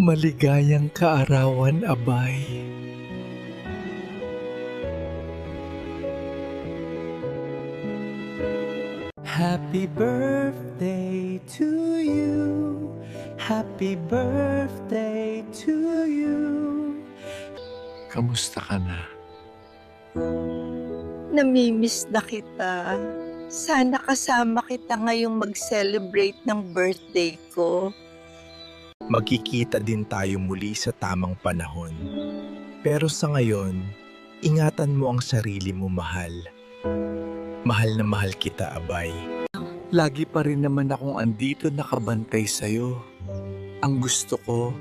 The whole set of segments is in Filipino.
Maligayang kaarawan, Abay. Happy birthday to you. Happy birthday to you. Kamusta ka na? Namimiss na kita. Sana kasama kita ngayong mag-celebrate ng birthday ko. Magkikita din tayo muli sa tamang panahon. Pero sa ngayon, ingatan mo ang sarili mo, mahal. Mahal na mahal kita, Abay. Lagi pa rin naman akong andito nakabantay sa'yo. Ang gusto ko,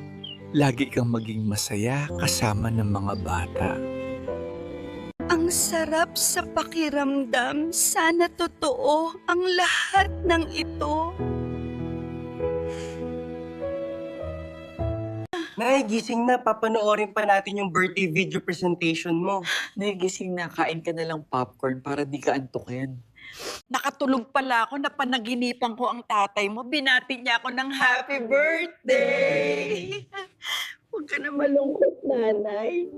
lagi kang maging masaya kasama ng mga bata. Ang sarap sa pakiramdam. Sana totoo ang lahat ng ito. Nay, gising na. Papanoorin pa natin yung birthday video presentation mo. Nagising na, kain ka na lang popcorn para di ka antukin. Nakatulog pala ako na panaginipan ko ang tatay mo. Binati niya ako ng happy birthday. Huwag ka na malungkot, nanay.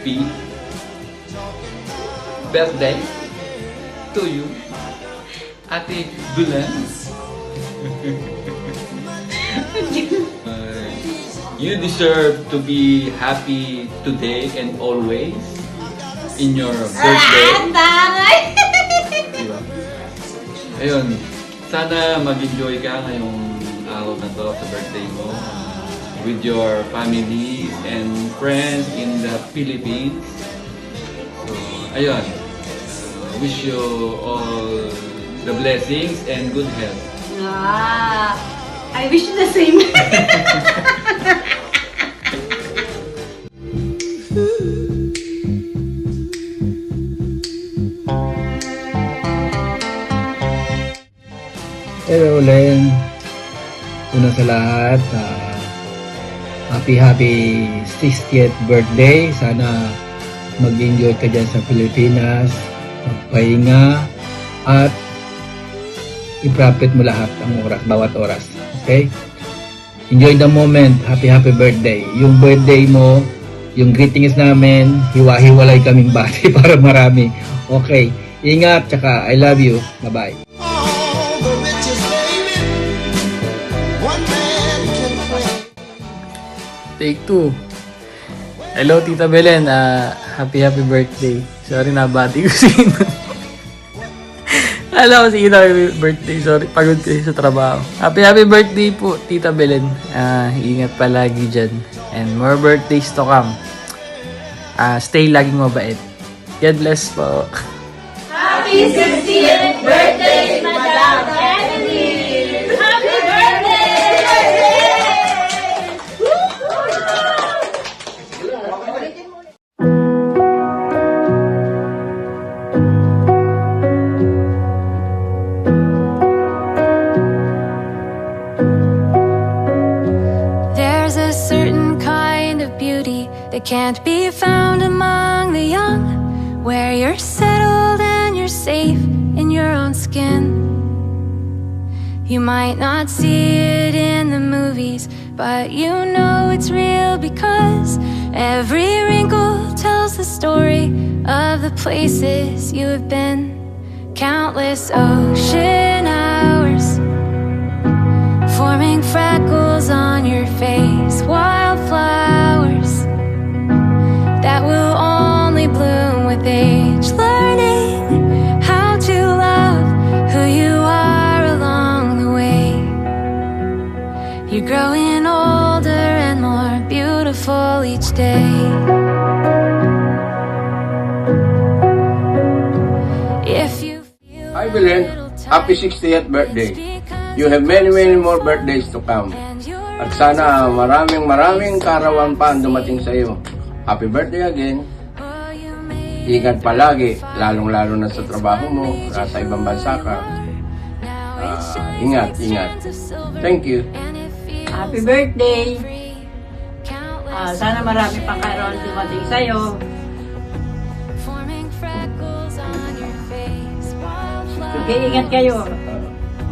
P. Birthday to you, Ate Dulan. You deserve to be happy today and always in your birthday. Diba? Ayun, sana mag-enjoy ka ngayong araw na to sa birthday mo with your family and friends in the Philippines. So, ayun. Wish you all the blessings and good health. I wish you the same. Hello, Len. Una sa lahat, happy 60th birthday. Sana mag-enjoy ka dyan sa Pilipinas, magpahinga, at i-profit mo lahat ang oras, bawat oras. Okay? Enjoy the moment. Happy birthday. Yung birthday mo, yung greetings namin, hiwa-hiwalay kaming bati para marami. Okay. Ingat, tsaka I love you. Bye-bye. Take 2. Hello, Tita Belen. Happy birthday. Sorry, nabati ko si Ina. Alam ko si Ina, happy birthday. Sorry, pagod kayo sa trabaho. Happy birthday po, Tita Belen. Ingat palagi dyan. And more birthdays to come. Stay laging mabait. God bless po. Happy 60th birthday, Madam Emily! Happy birthday! There's a certain kind of beauty that can't be found among the young, where you're settled and you're safe in your own skin. You might not see it in the movies, but you know it's real because every wrinkle tells the story of the places you have been. Countless ocean hours forming freckles on your face, wildflowers that will only bloom with age, learning how to love who you are along the way. You're growing older and more beautiful each day. Belen, happy 60th birthday. You have many more birthdays to come. At sana maraming karawan pa ang dumating sa iyo. Happy birthday again. Ingat palagi, lalong-lalo na sa trabaho mo, nasa ibang bansa ka. Ingat. Thank you. Happy birthday! Sana marami pang karoon dumating sa'yo. Mag-iingat kayo.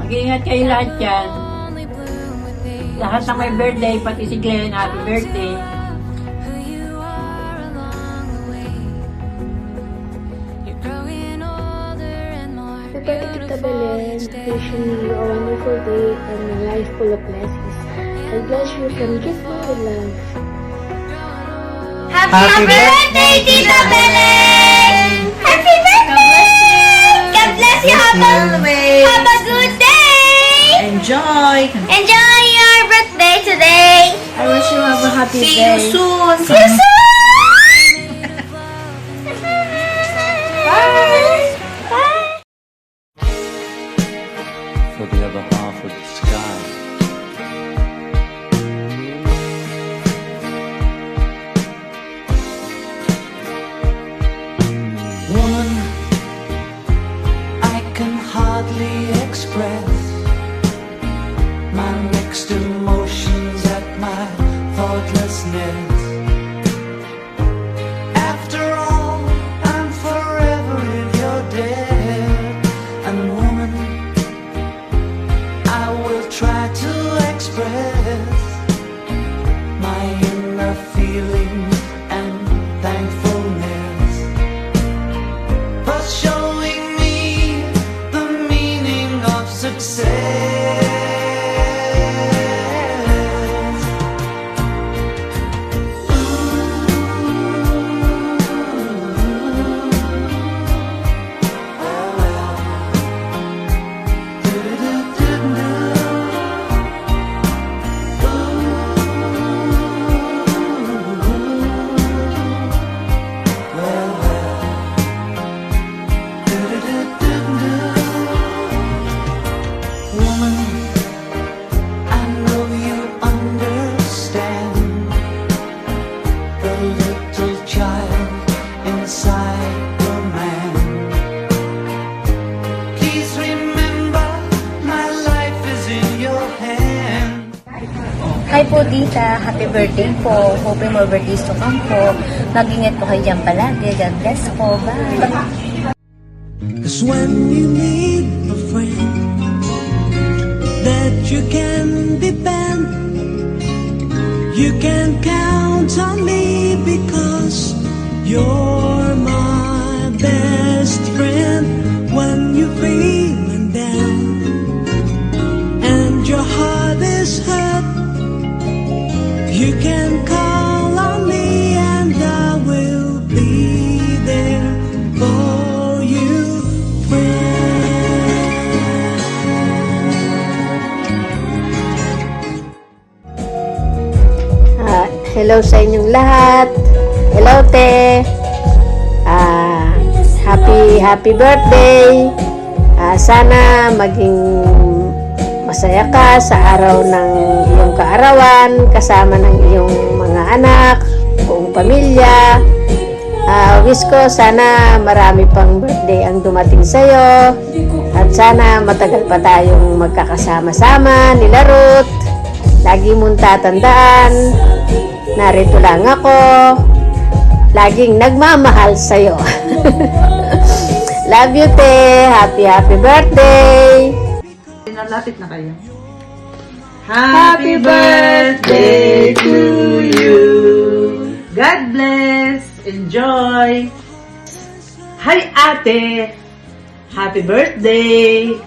Mag-iingat kayo lahat yan. Lahat na may birthday, pati si Glenn, happy birthday. Happy birthday, Tita Belen. Wishing you a wonderful day and a life full of blessings. I bless you from gift with love. Happy birthday, Tita Belen! Happy birthday! God bless you. Have a good day! Enjoy! Enjoy your birthday today! I wish you have a happy See day. you soon! See you soon! Bye! Bye! For the other half of the sky. Woman, I can hardly express my mixed emotions at my thoughtlessness. After all, I'm forever in your debt. And woman, I will try to express my inner feelings and thankfulness for showing me the meaning of success. Woman, I know you understand the little child inside the man. Please remember, my life is in your hand. Hi po, Tita. Happy birthday po. Hoping more birthdays to come po. Mag-ingat po kayo dyan palagi. God bless po. Bye. 'Cause when you need a friend that you can depend, you can count on me because you're my best friend. When you're feeling down and your heart is hurt, you can call on me and I will be there for you, friend. Hello sa inyong lahat. Hello, te. Happy birthday. Sana maging masaya ka sa araw ng iyong kaarawan, kasama ng iyong mga anak, buong pamilya. Wish ko sana marami pang birthday ang dumating sa'yo. At sana matagal pa tayong magkakasama-sama, nila Ruth. Lagi mong tatandaan, narito lang ako, laging nagmamahal sa'yo. Love you, te. Happy birthday. Nalapit na kayo. Happy birthday to you. God bless. Enjoy. Hi, ate. Happy birthday.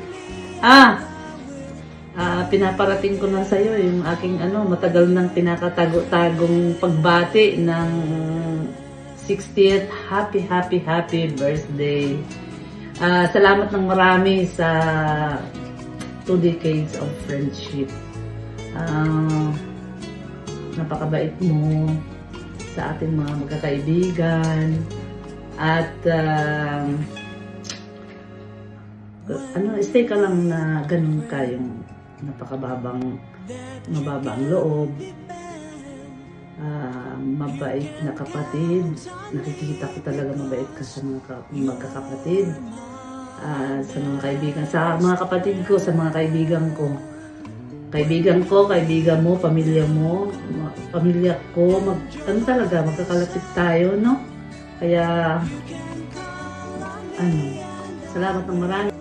Pinaparating ko na sa'yo yung aking matagal nang tinakatago-tagong pagbati ng 60th happy birthday. Salamat ng marami sa 2 decades of friendship. Napakabait mo sa ating mga magkakaibigan at stay ka lang na ganun ka, yung mababa ang loob, mabait na kapatid. Nakikita ko talaga mabait ka sa mga magkakapatid, sa mga kaibigan, sa mga kapatid ko, sa mga kaibigan ko, kaibigan mo, pamilya ko, talaga, magkakalapit tayo, no? Kaya, salamat ng marami.